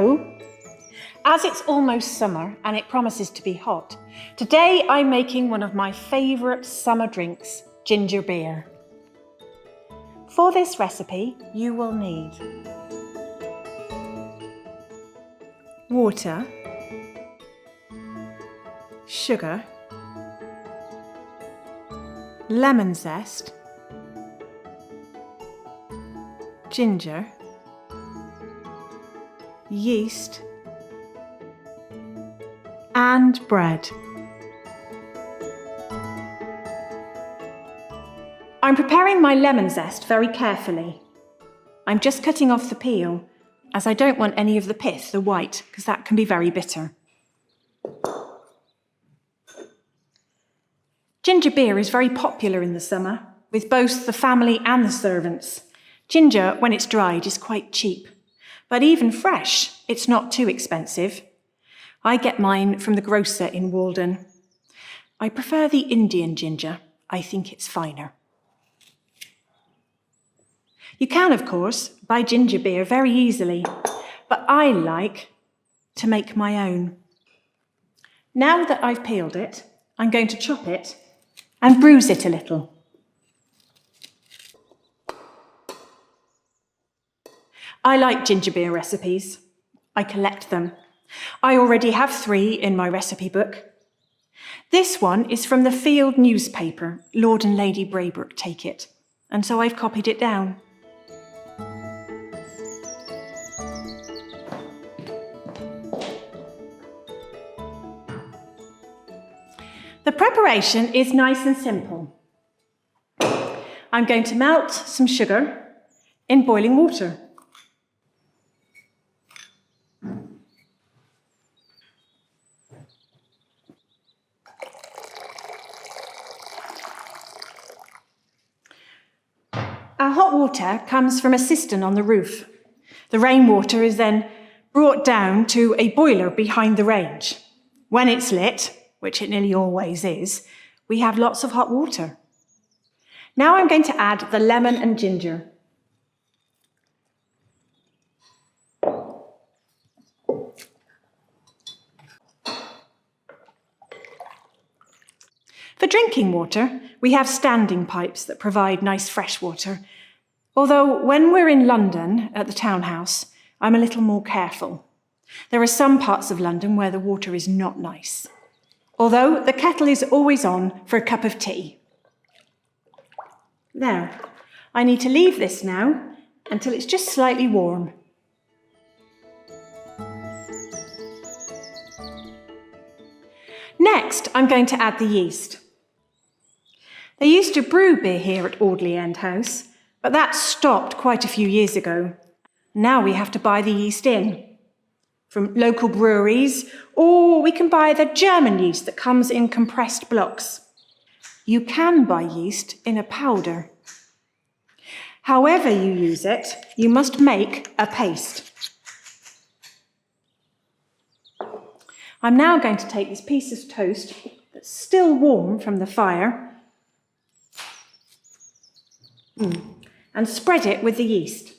Hello! As it's almost summer and it promises to be hot, today I'm making one of my favourite summer drinks, ginger beer. For this recipe, you will need water, sugar, lemon zest, ginger, yeast, and bread. I'm preparing my lemon zest very carefully. I'm just cutting off the peel, as I don't want any of the pith, the white, because that can be very bitter. Ginger beer is very popular in the summer, with both the family and the servants. Ginger, when it's dried, is quite cheap, but even fresh, it's not too expensive. I get mine from the grocer in Walden. I prefer the Indian ginger. I think it's finer. You can, of course, buy ginger beer very easily, but I like to make my own. Now that I've peeled it, I'm going to chop it and bruise it a little. I like ginger beer recipes. I collect them. I already have 3 in my recipe book. This one is from the Field newspaper, Lord and Lady Braybrook take it, and so I've copied it down. The preparation is nice and simple. I'm going to melt some sugar in boiling water. Our hot water comes from a cistern on the roof. The rainwater is then brought down to a boiler behind the range. When it's lit, which it nearly always is, we have lots of hot water. Now I'm going to add the lemon and ginger. For drinking water, we have standing pipes that provide nice fresh water. Although when we're in London at the townhouse, I'm a little more careful. There are some parts of London where the water is not nice. Although the kettle is always on for a cup of tea. Now, I need to leave this now until it's just slightly warm. Next, I'm going to add the yeast. They used to brew beer here at Audley End House, but that stopped quite a few years ago. Now we have to buy the yeast in from local breweries, or we can buy the German yeast that comes in compressed blocks. You can buy yeast in a powder. However you use it, you must make a paste. I'm now going to take this piece of toast that's still warm from the fire and spread it with the yeast.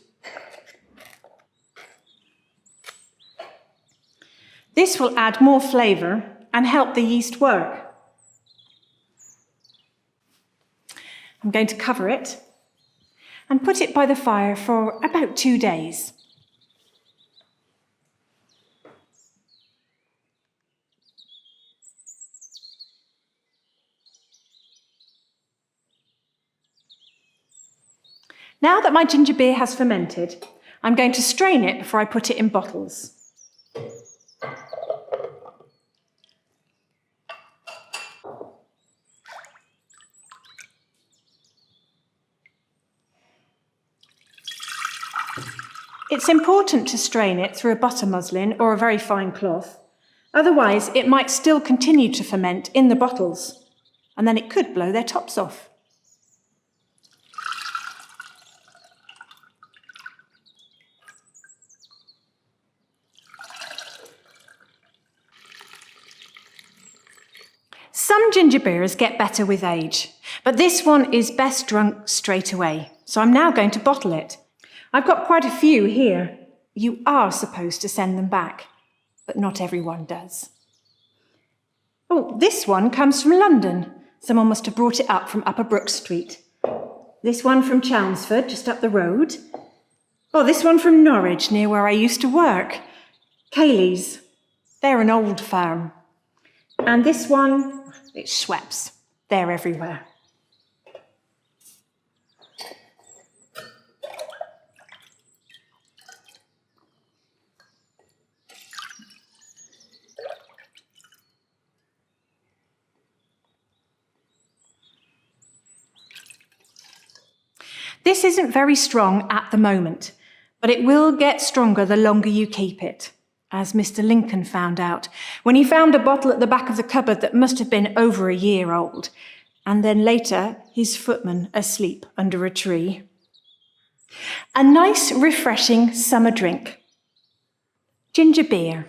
This will add more flavour and help the yeast work. I'm going to cover it and put it by the fire for about 2 days. Now that my ginger beer has fermented, I'm going to strain it before I put it in bottles. It's important to strain it through a butter muslin or a very fine cloth. Otherwise, it might still continue to ferment in the bottles, and then it could blow their tops off. Some ginger beers get better with age, but this one is best drunk straight away. So I'm now going to bottle it. I've got quite a few here. You are supposed to send them back, but not everyone does. Oh, this one comes from London. Someone must have brought it up from Upper Brook Street. This one from Chelmsford, just up the road. Oh, this one from Norwich, near where I used to work. Cayley's. They're an old firm. And this one, it's Schweppes. They're everywhere. This isn't very strong at the moment, but it will get stronger the longer you keep it, as Mr. Lincoln found out when he found a bottle at the back of the cupboard that must have been over a year old, and then later his footman asleep under a tree. A nice, refreshing summer drink. Ginger beer.